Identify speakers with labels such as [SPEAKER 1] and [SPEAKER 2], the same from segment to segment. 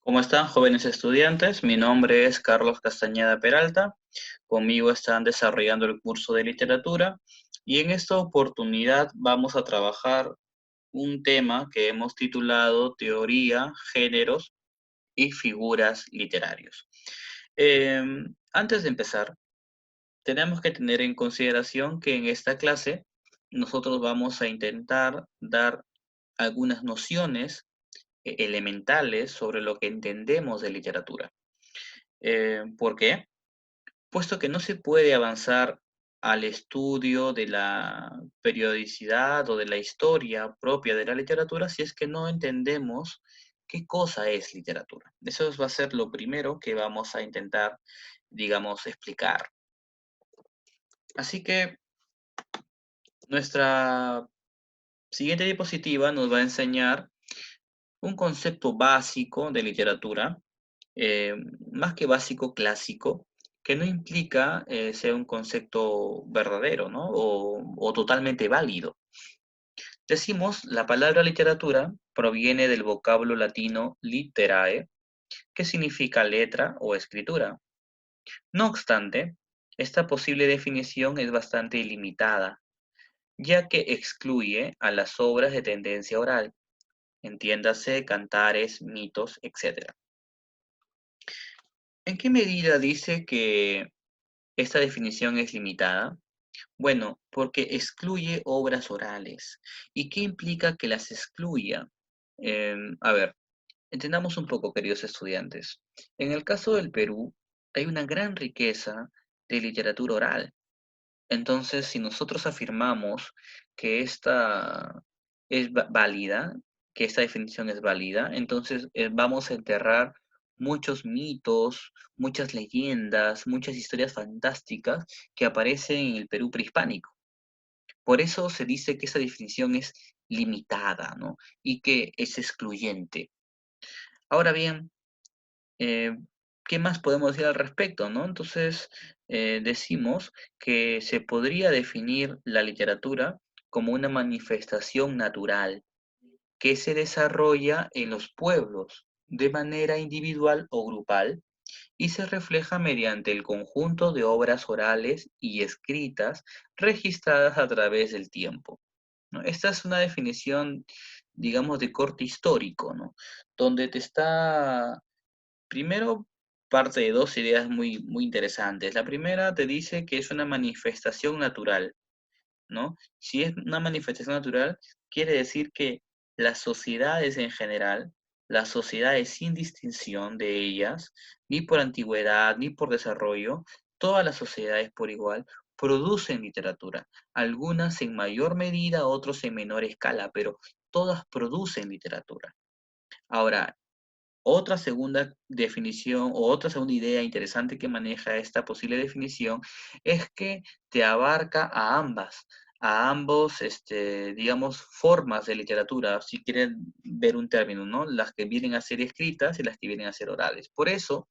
[SPEAKER 1] ¿Cómo están, jóvenes estudiantes? Mi nombre es Carlos Castañeda Peralta. Conmigo están desarrollando el curso de literatura y en esta oportunidad vamos a trabajar un tema que hemos titulado Teoría, Géneros y Figuras Literarios. Eh, Antes de empezar, tenemos que tener en consideración que en esta clase nosotros vamos a intentar dar algunas nociones elementales sobre lo que entendemos de literatura. ¿Por qué? Puesto que no se puede avanzar al estudio de la periodicidad o de la historia propia de la literatura si es que no entendemos qué cosa es literatura. Eso va a ser lo primero que vamos a intentar, digamos, explicar. Así que nuestra siguiente diapositiva nos va a enseñar un concepto básico de literatura, eh, más que básico, clásico, que no implica sea un concepto verdadero, ¿no? O totalmente válido. Decimos, la palabra literatura proviene del vocablo latino literae, que significa letra o escritura. No obstante, esta posible definición es bastante limitada, ya que excluye a las obras de tendencia oral, entiéndase cantares, mitos, etc. ¿En qué medida dice que esta definición es limitada? Bueno, porque excluye obras orales. ¿Y qué implica que las excluya? A ver, entendamos un poco, queridos estudiantes. En el caso del Perú, hay una gran riqueza de literatura oral. Entonces, si nosotros afirmamos que esta es válida, que esta definición es válida, entonces vamos a enterrar muchos mitos, muchas leyendas, muchas historias fantásticas que aparecen en el Perú prehispánico. Por eso se dice que esa definición es limitada, ¿no? Y que es excluyente. Ahora bien, eh, ¿qué más podemos decir al respecto, no? Entonces, decimos que se podría definir la literatura como una manifestación natural que se desarrolla en los pueblos de manera individual o grupal y se refleja mediante el conjunto de obras orales y escritas registradas a través del tiempo, ¿no? Esta es una definición, digamos, de corte histórico, ¿no? Donde te está, primero, parte de dos ideas muy interesantes. La primera te dice que es una manifestación natural, ¿no? Si es una manifestación natural, quiere decir que las sociedades en general, las sociedades sin distinción de ellas, ni por antigüedad, ni por desarrollo, todas las sociedades por igual producen literatura, algunas en mayor medida, otros en menor escala, pero todas producen literatura. Ahora, otra segunda definición o otra segunda idea interesante que maneja esta posible definición es que te abarca a ambos, digamos, formas de literatura, si quieren ver un término, ¿no? Las que vienen a ser escritas y las que vienen a ser orales. Por eso,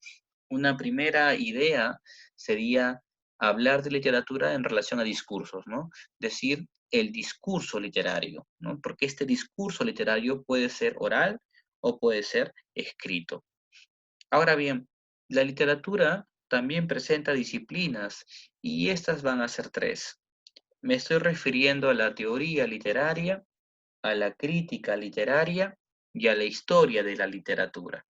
[SPEAKER 1] una primera idea sería hablar de literatura en relación a discursos, ¿no? Decir el discurso literario, ¿no? Porque este discurso literario puede ser oral o puede ser escrito. Ahora bien, la literatura también presenta disciplinas y estas van a ser tres. Me estoy refiriendo a la teoría literaria, a la crítica literaria y a la historia de la literatura.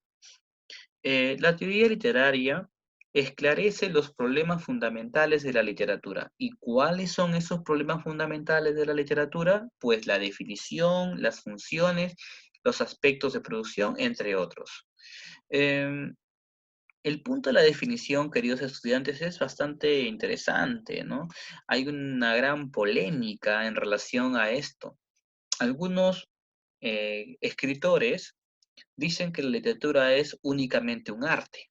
[SPEAKER 1] La teoría literaria esclarece los problemas fundamentales de la literatura. ¿Y cuáles son esos problemas fundamentales de la literatura? Pues la definición, las funciones, los aspectos de producción, entre otros. Em, el punto de la definición, queridos estudiantes, es bastante interesante, ¿no? Hay una gran polémica en relación a esto. Algunos escritores dicen que la literatura es únicamente un arte.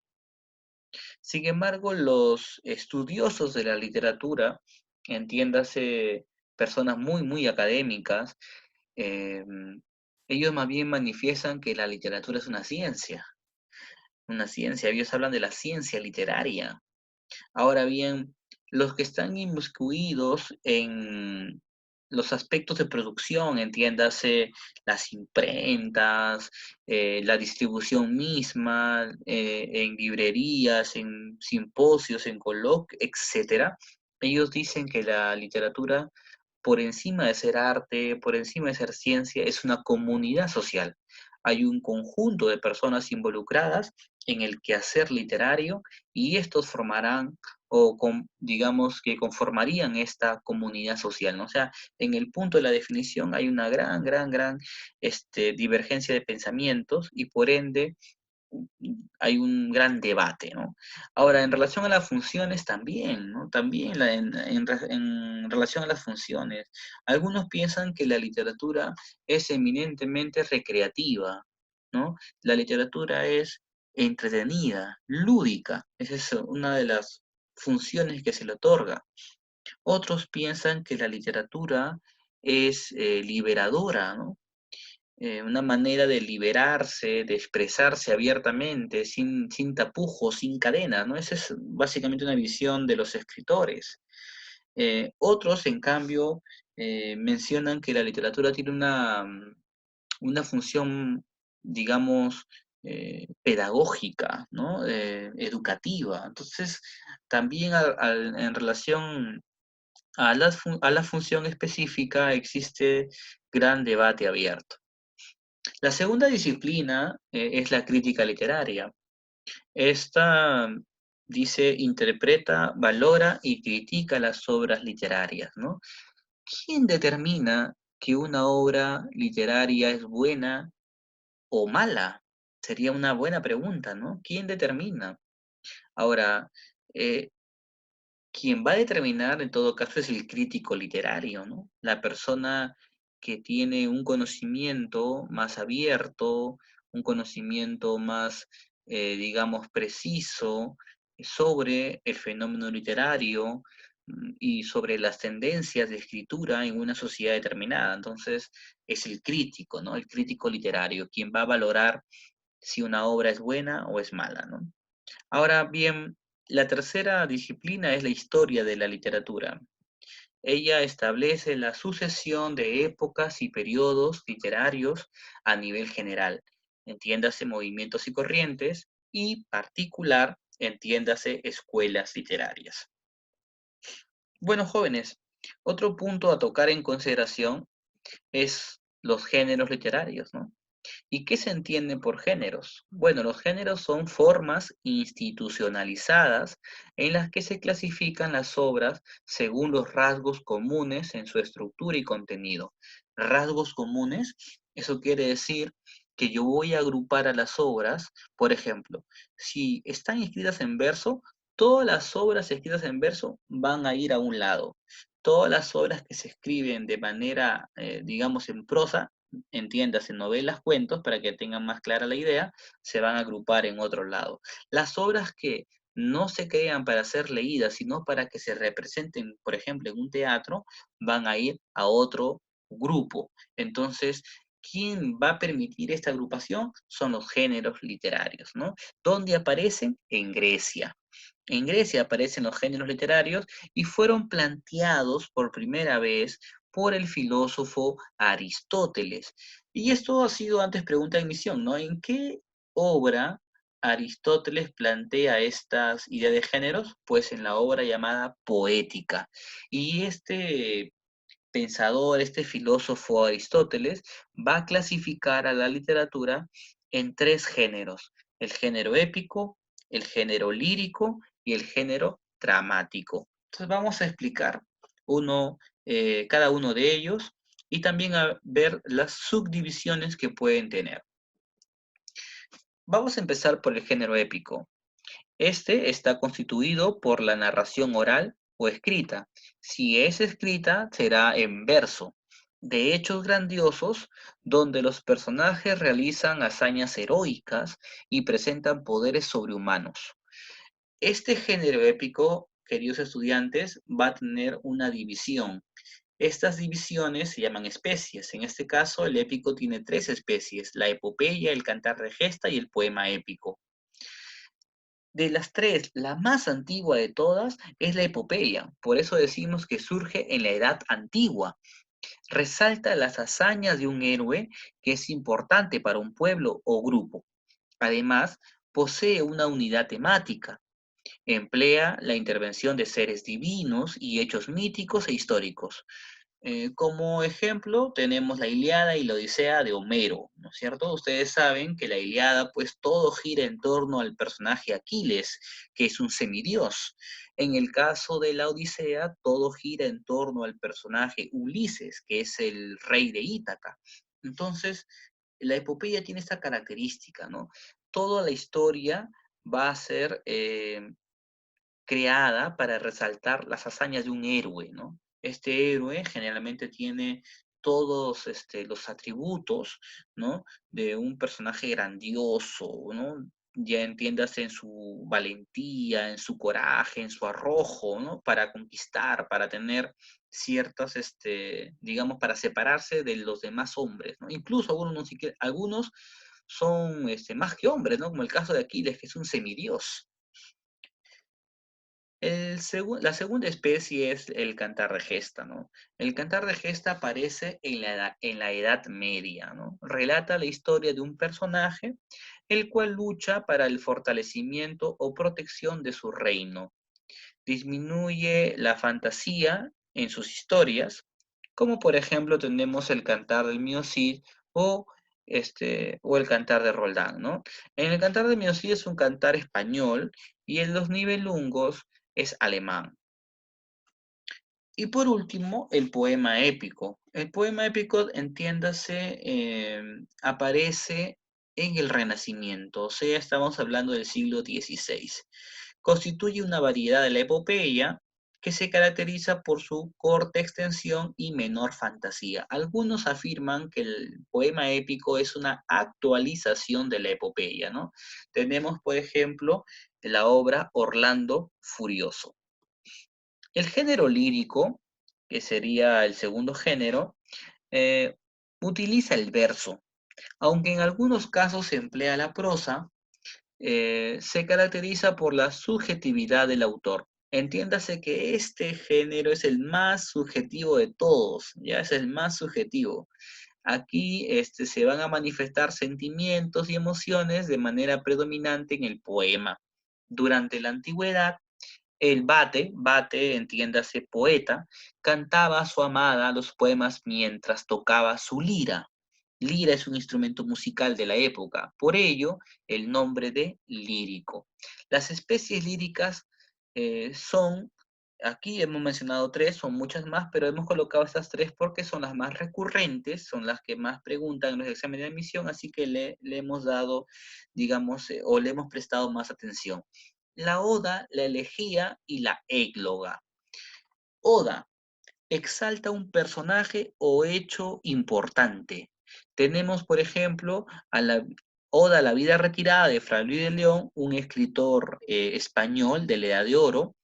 [SPEAKER 1] Sin embargo, los estudiosos de la literatura, entiéndase personas muy académicas, eh, ellos más bien manifiestan que la literatura es una ciencia, una ciencia. Ellos hablan de la ciencia literaria. Ahora bien, los que están inmiscuidos en los aspectos de producción, entiéndase las imprentas, la distribución misma, en librerías, en simposios, en coloquios, etcétera. Ellos dicen que la literatura, por encima de ser arte, por encima de ser ciencia, es una comunidad social. Hay un conjunto de personas involucradas en el quehacer literario y estos formarán digamos que conformarían esta comunidad social, ¿no? O sea, en el punto de la definición hay una gran divergencia de pensamientos y por ende hay un gran debate, ¿no? Ahora, en relación a las funciones también, ¿no? También en relación a las funciones, algunos piensan que la literatura es eminentemente recreativa, ¿no? La literatura es entretenida, lúdica, esa es una de las funciones que se le otorga. Otros piensan que la literatura es liberadora, ¿no? Una manera de liberarse, de expresarse abiertamente, sin tapujos, sin cadenas, ¿no? Esa es básicamente una visión de los escritores. Otros, en cambio, mencionan que la literatura tiene una función, digamos, pedagógica, ¿no? Educativa. Entonces, también en relación a la función específica existe gran debate abierto. La segunda disciplina es la crítica literaria. Esta dice, interpreta, valora y critica las obras literarias, ¿no? ¿Quién determina que una obra literaria es buena o mala? Sería una buena pregunta, ¿no? ¿Quién determina? Ahora, eh, quien va a determinar en todo caso es el crítico literario, ¿no? La persona que tiene un conocimiento más abierto, un conocimiento más, digamos, preciso sobre el fenómeno literario y sobre las tendencias de escritura en una sociedad determinada. Entonces, es el crítico, ¿no? El crítico literario, quien va a valorar si una obra es buena o es mala, ¿no? Ahora bien, la tercera disciplina es la historia de la literatura. Ella establece la sucesión de épocas y periodos literarios a nivel general, entiéndase movimientos y corrientes, y particular, entiéndase escuelas literarias. Bueno, jóvenes, otro punto a tocar en consideración es los géneros literarios, ¿no? ¿Y qué se entiende por géneros? Bueno, los géneros son formas institucionalizadas en las que se clasifican las obras según los rasgos comunes en su estructura y contenido. Rasgos comunes, eso quiere decir que yo voy a agrupar a las obras, por ejemplo, si están escritas en verso, todas las obras escritas en verso van a ir a un lado. Todas las obras que se escriben de manera, digamos, en prosa, entiendas en novelas, cuentos, para que tengan más clara la idea, se van a agrupar en otro lado. Las obras que no se crean para ser leídas, sino para que se representen, por ejemplo, en un teatro, van a ir a otro grupo. Entonces, ¿quién va a permitir esta agrupación? Son los géneros literarios, ¿no? ¿Dónde aparecen? En Grecia. En Grecia aparecen los géneros literarios y fueron planteados por primera vez por el filósofo Aristóteles. Y esto ha sido antes pregunta de misión, ¿no? ¿En qué obra Aristóteles plantea estas ideas de géneros? Pues en la obra llamada Poética. Y este pensador, este filósofo Aristóteles, va a clasificar a la literatura en tres géneros: el género épico, el género lírico y el género dramático. Entonces vamos a explicar cada uno de ellos y también a ver las subdivisiones que pueden tener. Vamos a empezar por el género épico. Este está constituido por la narración oral o escrita. Si es escrita, será en verso, de hechos grandiosos donde los personajes realizan hazañas heroicas y presentan poderes sobrehumanos. Este género épico, queridos estudiantes, va a tener una división. Estas divisiones se llaman especies. En este caso, el épico tiene tres especies: la epopeya, el cantar de gesta y el poema épico. De las tres, la más antigua de todas es la epopeya. Por eso decimos que surge en la edad antigua. Resalta las hazañas de un héroe que es importante para un pueblo o grupo. Además, posee una unidad temática. Emplea la intervención de seres divinos y hechos míticos e históricos. Como ejemplo, tenemos la Ilíada y la Odisea de Homero, ¿no es cierto? Ustedes saben que la Ilíada, pues todo gira en torno al personaje Aquiles, que es un semidios. En el caso de la Odisea, todo gira en torno al personaje Ulises, que es el rey de Ítaca. Entonces, la epopeya tiene esta característica, ¿no? Toda la historia va a ser creada para resaltar las hazañas de un héroe, ¿no? Este héroe generalmente tiene todos los atributos, ¿no? De un personaje grandioso, ¿no? Ya entiendas en su valentía, en su coraje, en su arrojo, ¿no? Para conquistar, para tener ciertas, digamos, para separarse de los demás hombres, ¿no? Incluso algunos, no siquiera, algunos son más que hombres, ¿no? Como el caso de Aquiles, que es un semidios. La segunda especie es el cantar de gesta, ¿no? El cantar de gesta aparece en la Edad Media, ¿no? Relata la historia de un personaje, el cual lucha para el fortalecimiento o protección de su reino. Disminuye la fantasía en sus historias, como por ejemplo tenemos el cantar del Mío Cid o, o el cantar de Roldán, ¿no? En el cantar del Mío Cid es un cantar español y en los nivelungos es alemán. Y por último, el poema épico. El poema épico, entiéndase, aparece en el Renacimiento, o sea, estamos hablando del siglo XVI. Constituye una variedad de la epopeya que se caracteriza por su corta extensión y menor fantasía. Algunos afirman que el poema épico es una actualización de la epopeya, ¿no? Tenemos, por ejemplo, la obra Orlando Furioso. El género lírico, que sería el segundo género, eh, utiliza el verso, aunque en algunos casos se emplea la prosa, se caracteriza por la subjetividad del autor. Entiéndase que este género es el más subjetivo de todos, ya es el más subjetivo. Aquí se van a manifestar sentimientos y emociones de manera predominante en el poema. Durante la antigüedad, el Bate, entiéndase poeta, cantaba a su amada los poemas mientras tocaba su lira. Lira es un instrumento musical de la época, por ello el nombre de lírico. Las especies líricas son, aquí hemos mencionado tres, son muchas más, pero hemos colocado estas tres porque son las más recurrentes, son las que más preguntan en los exámenes de admisión, así que le hemos dado, digamos, o le hemos prestado más atención. La oda, la elegía y la égloga. Oda, exalta un personaje o hecho importante. Tenemos, por ejemplo, a la Oda a la vida retirada de Fray Luis de León, un escritor español de la Edad de Oro,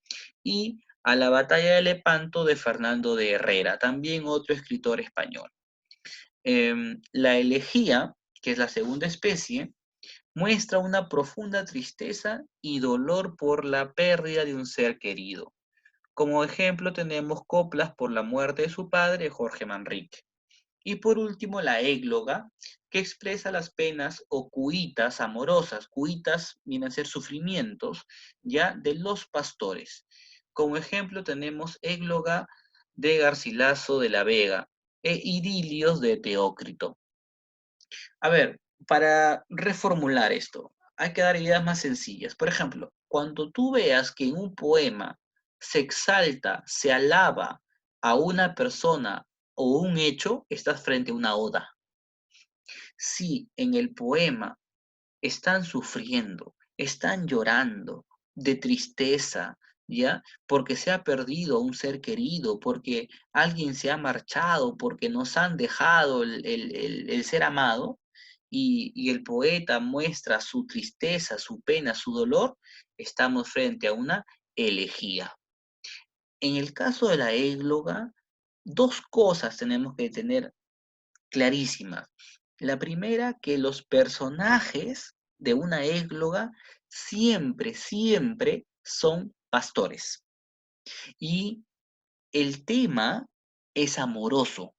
[SPEAKER 1] y a la batalla de Lepanto de Fernando de Herrera, también otro escritor español. La elegía, que es la segunda especie, muestra una profunda tristeza y dolor por la pérdida de un ser querido. Como ejemplo tenemos coplas por la muerte de su padre, Jorge Manrique. Y por último, la égloga, que expresa las penas o cuitas amorosas. Cuitas vienen a ser sufrimientos, ya, de los pastores. Como ejemplo tenemos égloga de Garcilaso de la Vega e idilios de Teócrito. A ver, para reformular esto, hay que dar ideas más sencillas. Por ejemplo, cuando tú veas que en un poema se exalta, se alaba a una persona o un hecho, estás frente a una oda. Si en el poema están sufriendo, están llorando de tristeza, ¿ya? Porque se ha perdido un ser querido, porque alguien se ha marchado, porque nos han dejado el ser amado, y el poeta muestra su tristeza, su pena, su dolor, estamos frente a una elegía. En el caso de la égloga, dos cosas tenemos que tener clarísimas. La primera, que los personajes de una égloga siempre, siempre son pastores. Y el tema es amoroso.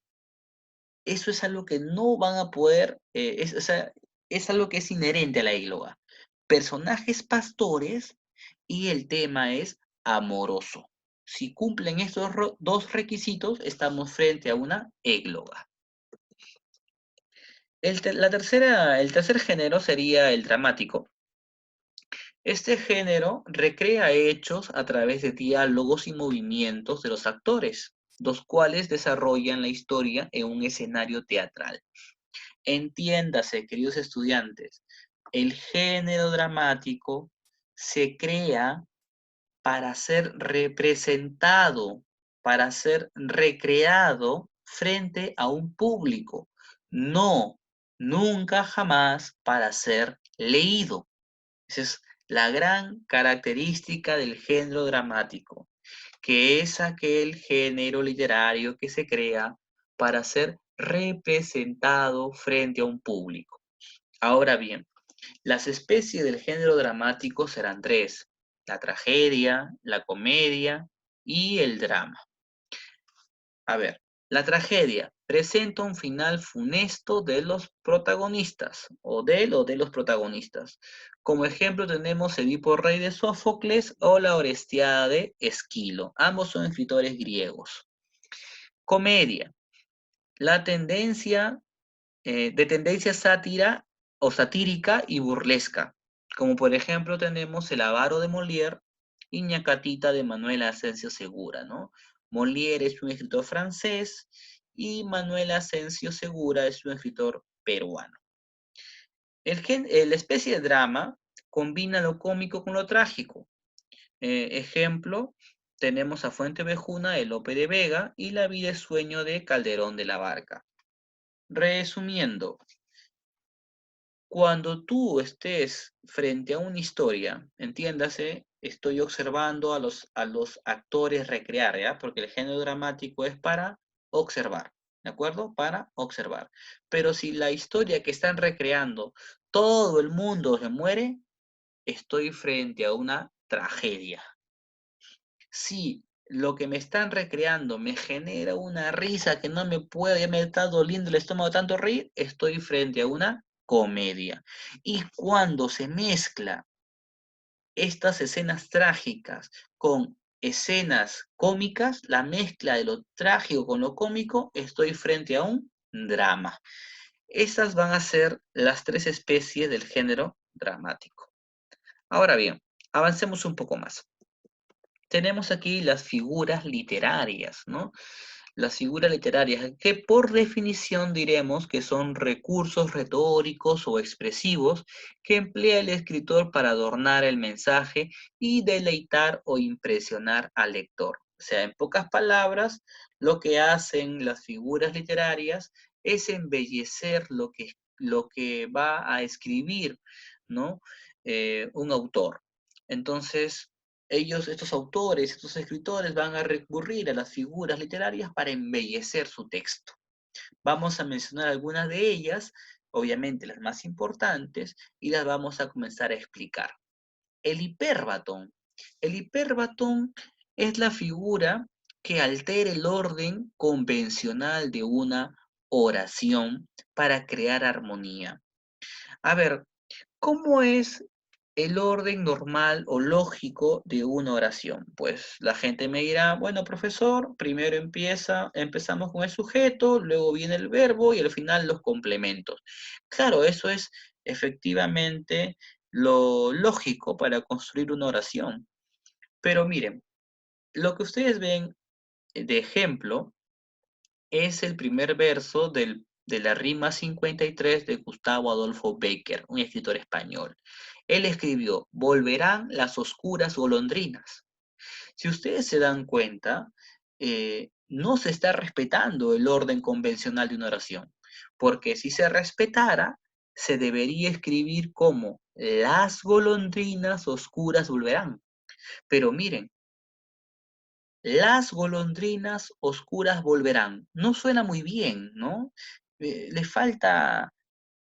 [SPEAKER 1] Eso es algo que no van a poder, o sea, es algo que es inherente a la égloga. Personajes pastores y el tema es amoroso. Si cumplen estos dos requisitos, estamos frente a una égloga. El tercer género sería el dramático. Este género recrea hechos a través de diálogos y movimientos de los actores, los cuales desarrollan la historia en un escenario teatral. Entiéndase, queridos estudiantes, el género dramático se crea para ser representado, para ser recreado frente a un público, no, nunca jamás para ser leído. Esa es la gran característica del género dramático, que es aquel género literario que se crea para ser representado frente a un público. Ahora bien, las especies del género dramático serán tres: la tragedia, la comedia y el drama. A ver, la tragedia presenta un final funesto de los protagonistas, o de los protagonistas. Como ejemplo tenemos Edipo Rey de Sófocles o la Orestiada de Esquilo. Ambos son escritores griegos. Comedia, la tendencia de tendencia sátira o satírica y burlesca, como por ejemplo tenemos El avaro de Molière y Ñacatita de Manuel Asensio Segura, ¿no? Molière es un escritor francés y Manuel Asensio Segura es un escritor peruano. La especie de drama combina lo cómico con lo trágico. Ejemplo, tenemos a Fuentevejuna de Lope de Vega y La vida es sueño de Calderón de la Barca. Resumiendo, cuando tú estés frente a una historia, entiéndase, estoy observando a los actores recrear, ¿ya? Porque el género dramático es para observar, ¿de acuerdo? Para observar. Pero si la historia que están recreando, todo el mundo se muere, estoy frente a una tragedia. Si lo que me están recreando me genera una risa que no me puedo, ya me está doliendo el estómago de tanto reír, estoy frente a una comedia. Y cuando se mezcla estas escenas trágicas con escenas cómicas, la mezcla de lo trágico con lo cómico, estoy frente a un drama. Esas van a ser las tres especies del género dramático. Ahora bien, avancemos un poco más. Tenemos aquí las figuras literarias, ¿no? Las figuras literarias, que por definición diremos que son recursos retóricos o expresivos que emplea el escritor para adornar el mensaje y deleitar o impresionar al lector. O sea, en pocas palabras, lo que hacen las figuras literarias es embellecer lo que va a escribir, ¿no? Un autor. Entonces, estos autores, estos escritores van a recurrir a las figuras literarias para embellecer su texto. Vamos a mencionar algunas de ellas, obviamente las más importantes, y las vamos a comenzar a explicar. El hipérbatón. El hipérbatón es la figura que altera el orden convencional de una oración para crear armonía. A ver, ¿cómo es el orden normal o lógico de una oración? Pues la gente me dirá, bueno, profesor, primero empezamos con el sujeto, luego viene el verbo y al final los complementos. Claro, eso es efectivamente lo lógico para construir una oración. Pero miren, lo que ustedes ven de ejemplo es el primer verso de la rima 53 de Gustavo Adolfo Bécquer, un escritor español. Él escribió: volverán las oscuras golondrinas. Si ustedes se dan cuenta, no se está respetando el orden convencional de una oración, porque si se respetara, se debería escribir como las golondrinas oscuras volverán. Pero miren, las golondrinas oscuras volverán. No suena muy bien, ¿no? Le falta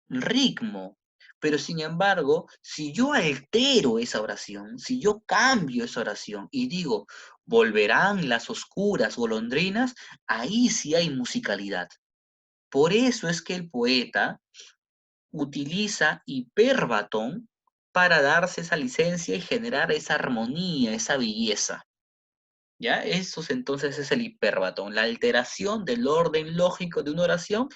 [SPEAKER 1] ritmo. Pero sin embargo, si yo altero esa oración, si yo cambio esa oración y digo, volverán las oscuras golondrinas, ahí sí hay musicalidad. Por eso es que el poeta utiliza hiperbatón para darse esa licencia y generar esa armonía, esa belleza. ¿Ya? Eso entonces es el hiperbatón, la alteración del orden lógico de una oración,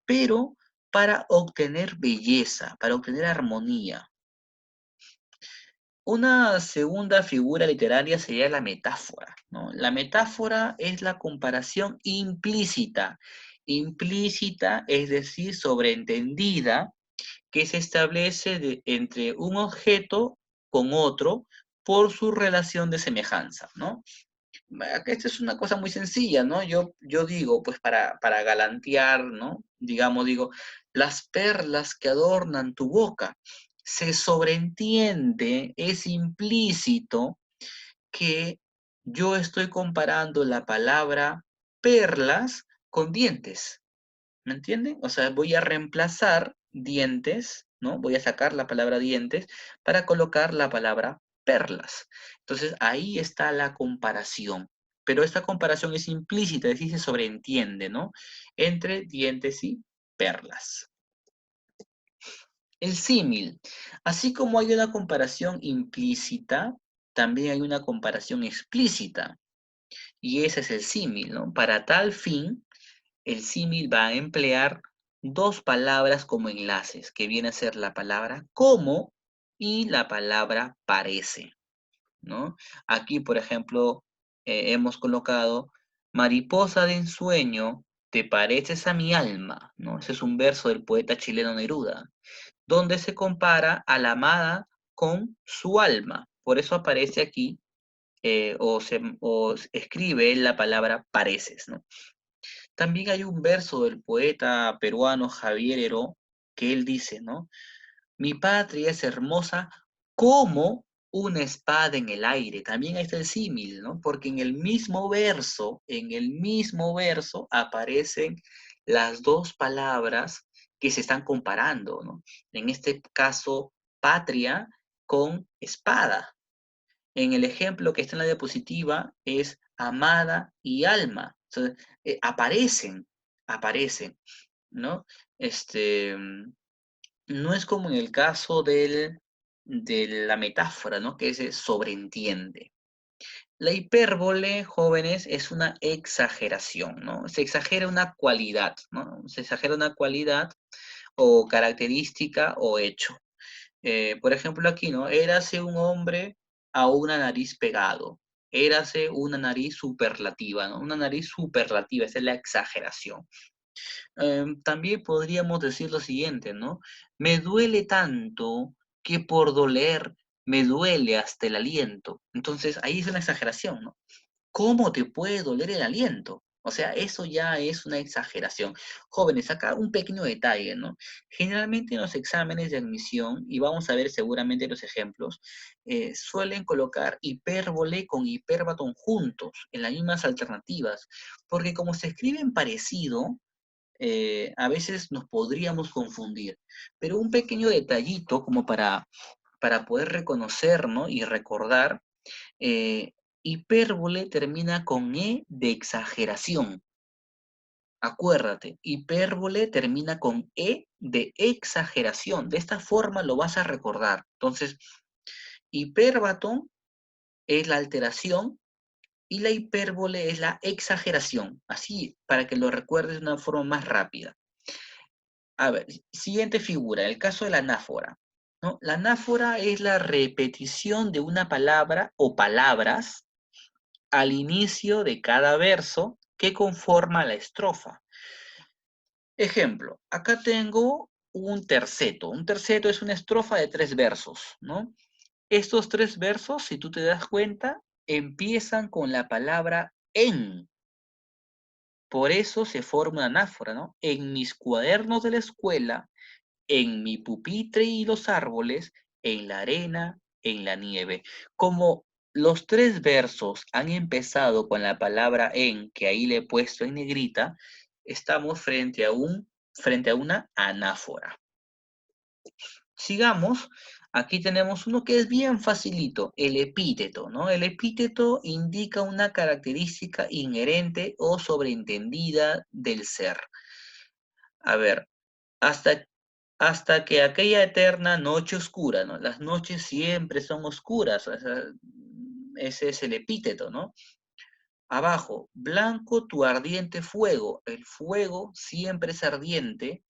[SPEAKER 1] pero para obtener belleza, para obtener armonía. Una segunda figura literaria sería la metáfora, ¿no? La metáfora es la comparación implícita. Implícita, es decir, sobreentendida, que se establece entre un objeto con otro por su relación de semejanza, ¿no? Esta es una cosa muy sencilla, ¿no? Yo digo, pues para galantear, ¿no? Digamos, digo, las perlas que adornan tu boca. Se sobreentiende, es implícito que yo estoy comparando la palabra perlas con dientes. ¿Me entienden? O sea, voy a reemplazar dientes, ¿no? Voy a sacar la palabra dientes para colocar la palabra perlas. Entonces, ahí está la comparación. Pero esta comparación es implícita, es decir, se sobreentiende, ¿no? Entre dientes y perlas. El símil. Así como hay una comparación implícita, también hay una comparación explícita. Y ese es el símil, ¿no? Para tal fin, el símil va a emplear dos palabras como enlaces, que viene a ser la palabra como y la palabra parece, ¿no? Aquí, por ejemplo, hemos colocado, mariposa de ensueño, te pareces a mi alma, ¿no? Ese es un verso del poeta chileno Neruda, donde se compara a la amada con su alma. Por eso aparece aquí, o escribe la palabra pareces, ¿no? También hay un verso del poeta peruano Javier Heró que él dice, ¿no? Mi patria es hermosa como una espada en el aire. También ahí está el símil, ¿no? Porque en el mismo verso aparecen las dos palabras que se están comparando, ¿no? En este caso, patria con espada. En el ejemplo que está en la diapositiva es amada y alma. O sea, aparecen, ¿no? Este, no es como en el caso de la metáfora, ¿no? Que se sobreentiende. La hipérbole, jóvenes, es una exageración, ¿no? Se exagera una cualidad, ¿no? Se exagera una cualidad o característica o hecho. Por ejemplo, aquí, ¿no? Érase un hombre a una nariz pegado. Érase una nariz superlativa, ¿no? Una nariz superlativa, esa es la exageración. También podríamos decir lo siguiente, ¿no? Me duele tanto que por doler me duele hasta el aliento. Entonces, ahí es una exageración, ¿no? ¿Cómo te puede doler el aliento? O sea, eso ya es una exageración. Jóvenes, acá un pequeño detalle, ¿no? Generalmente en los exámenes de admisión, y vamos a ver seguramente los ejemplos, suelen colocar hipérbole con hiperbatón juntos, en las mismas alternativas, porque como se escriben parecido, a veces nos podríamos confundir. Pero un pequeño detallito como para poder reconocer, ¿no? Y recordar, eh, hipérbole termina con E de exageración. Acuérdate, hipérbole termina con E de exageración. De esta forma lo vas a recordar. Entonces, hipérbatón es la alteración y la hipérbole es la exageración. Así, para que lo recuerdes de una forma más rápida. A ver, siguiente figura, el caso de la anáfora, ¿no? La anáfora es la repetición de una palabra o palabras al inicio de cada verso que conforma la estrofa. Ejemplo, acá tengo un terceto. Un terceto es una estrofa de 3 versos, ¿no? Estos 3 versos, si tú te das cuenta, empiezan con la palabra en. Por eso se forma una anáfora, ¿no? En mis cuadernos de la escuela, en mi pupitre y los árboles, en la arena, en la nieve. Como los 3 versos han empezado con la palabra en, que ahí le he puesto en negrita, estamos frente a una anáfora. Sigamos, aquí tenemos uno que es bien facilito, el epíteto, ¿no? El epíteto indica una característica inherente o sobreentendida del ser. A ver, hasta, hasta que aquella eterna noche oscura, ¿no? Las noches siempre son oscuras, o sea, ese es el epíteto, ¿no? Abajo, blanco tu ardiente fuego, el fuego siempre es ardiente,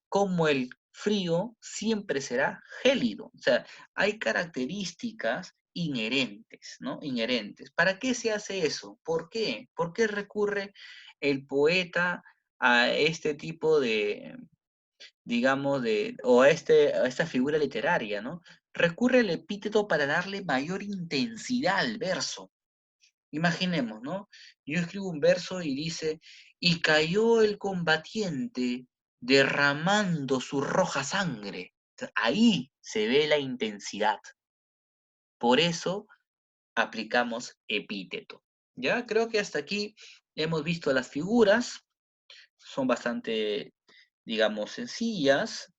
[SPEAKER 1] como el frío siempre será gélido. O sea, hay características inherentes, ¿no? Inherentes. ¿Para qué se hace eso? ¿Por qué? ¿Por qué recurre el poeta a este tipo de, digamos, o a esta figura literaria, ¿no? Recurre al epíteto para darle mayor intensidad al verso. Imaginemos, ¿no? Yo escribo un verso y dice, y cayó el combatiente derramando su roja sangre. Ahí se ve la intensidad. Por eso aplicamos epíteto. Ya creo que hasta aquí hemos visto las figuras. Son bastante, digamos, sencillas.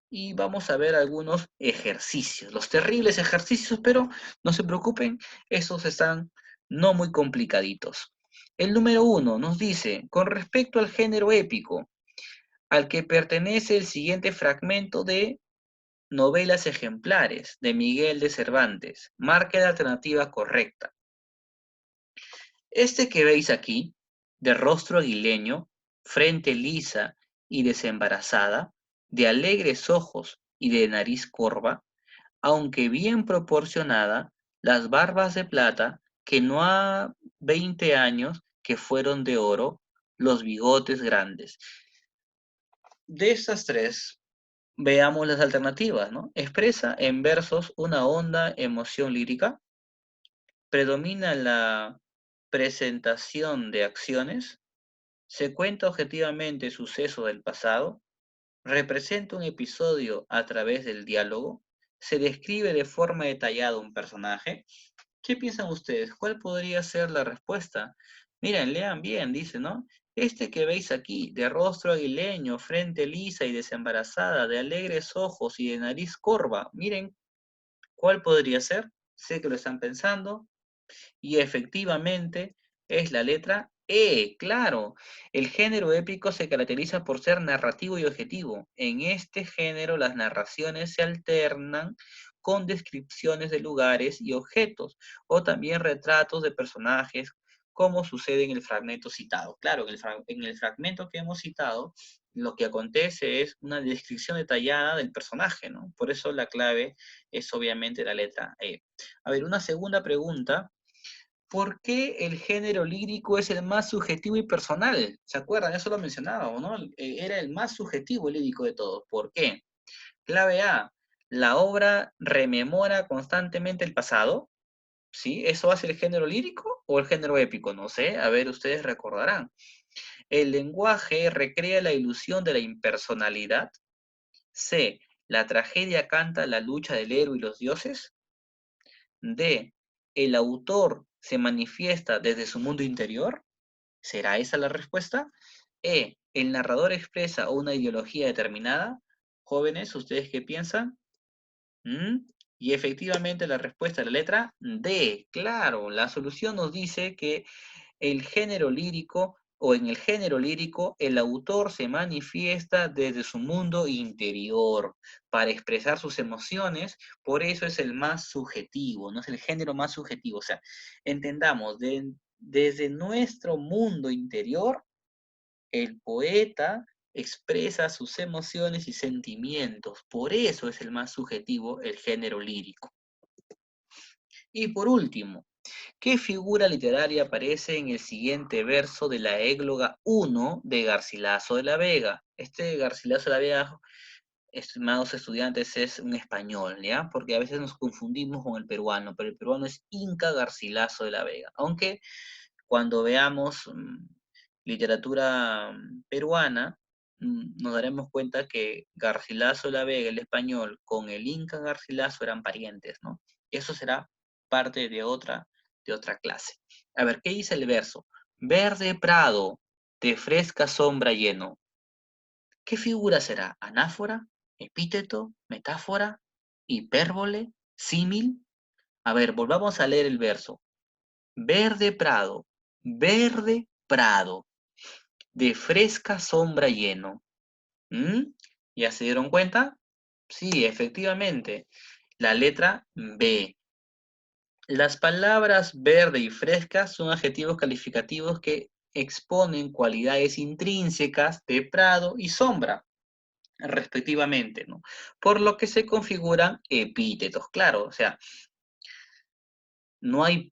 [SPEAKER 1] Y vamos a ver algunos ejercicios, los terribles ejercicios, pero no se preocupen, esos están no muy complicaditos. El número 1 nos dice, con respecto al género épico, al que pertenece el siguiente fragmento de Novelas ejemplares de Miguel de Cervantes, marque la alternativa correcta. Este que veis aquí, de rostro aguileño, frente lisa y desembarazada, de alegres ojos y de nariz corva, aunque bien proporcionada, las barbas de plata, que no ha 20 años que fueron de oro, los bigotes grandes. De estas tres, veamos las alternativas, ¿no? Expresa en versos una honda emoción lírica, predomina la presentación de acciones, se cuenta objetivamente suceso del pasado, representa un episodio a través del diálogo, se describe de forma detallada un personaje. ¿Qué piensan ustedes? ¿Cuál podría ser la respuesta? Miren, lean bien, dice, ¿no? Este que veis aquí, de rostro aguileño, frente lisa y desembarazada, de alegres ojos y de nariz corva, miren, ¿cuál podría ser? Sé que lo están pensando, y efectivamente es la letra E, claro. El género épico se caracteriza por ser narrativo y objetivo. En este género las narraciones se alternan con descripciones de lugares y objetos, o también retratos de personajes, como sucede en el fragmento citado. Claro, en el fragmento que hemos citado, lo que acontece es una descripción detallada del personaje, ¿no? Por eso la clave es obviamente la letra E. A ver, una segunda pregunta. ¿Por qué el género lírico es el más subjetivo y personal? ¿Se acuerdan? Eso lo mencionábamos, ¿no? Era el más subjetivo y lírico de todos. ¿Por qué? Clave A, la obra rememora constantemente el pasado. ¿Sí? ¿Eso hace el género lírico o el género épico? No sé, a ver, ustedes recordarán. El lenguaje recrea la ilusión de la impersonalidad. C, la tragedia canta la lucha del héroe y los dioses. D, el autor se manifiesta desde su mundo interior. ¿Será esa la respuesta? E, el narrador expresa una ideología determinada. Jóvenes, ¿ustedes qué piensan? ¿Mm? Y efectivamente la respuesta es la letra D. Claro, la solución nos dice que el género lírico o en el género lírico el autor se manifiesta desde su mundo interior para expresar sus emociones, por eso es el más subjetivo, no es el género más subjetivo. O sea, entendamos, desde nuestro mundo interior el poeta expresa sus emociones y sentimientos, por eso es el más subjetivo el género lírico. Y por último, ¿qué figura literaria aparece en el siguiente verso de la égloga 1 de Garcilaso de la Vega? Este Garcilaso de la Vega, estimados estudiantes, es un español, ¿ya? Porque a veces nos confundimos con el peruano, pero el peruano es Inca Garcilaso de la Vega, aunque cuando veamos literatura peruana, nos daremos cuenta que Garcilaso de la Vega, el español, con el Inca Garcilaso eran parientes, ¿no? Eso será parte de otra clase. A ver, ¿qué dice el verso? Verde prado, de fresca sombra lleno. ¿Qué figura será? ¿Anáfora? ¿Epíteto? ¿Metáfora? ¿Hipérbole? ¿Símil? A ver, volvamos a leer el verso. Verde prado, de fresca sombra lleno. ¿Mm? ¿Ya se dieron cuenta? Sí, efectivamente. La letra B. Las palabras verde y fresca son adjetivos calificativos que exponen cualidades intrínsecas de prado y sombra, respectivamente, ¿no? Por lo que se configuran epítetos, claro, o sea, no hay,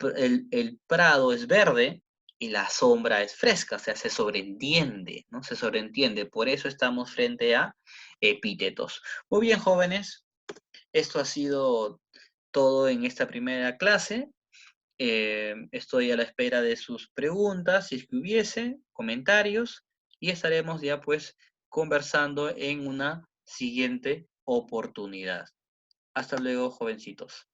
[SPEAKER 1] el prado es verde y la sombra es fresca, o sea, se sobreentiende, ¿no? Se sobreentiende, por eso estamos frente a epítetos. Muy bien, jóvenes, esto ha sido todo en esta primera clase. Estoy a la espera de sus preguntas, si es que hubiese, comentarios, y estaremos ya pues conversando en una siguiente oportunidad. Hasta luego, jovencitos.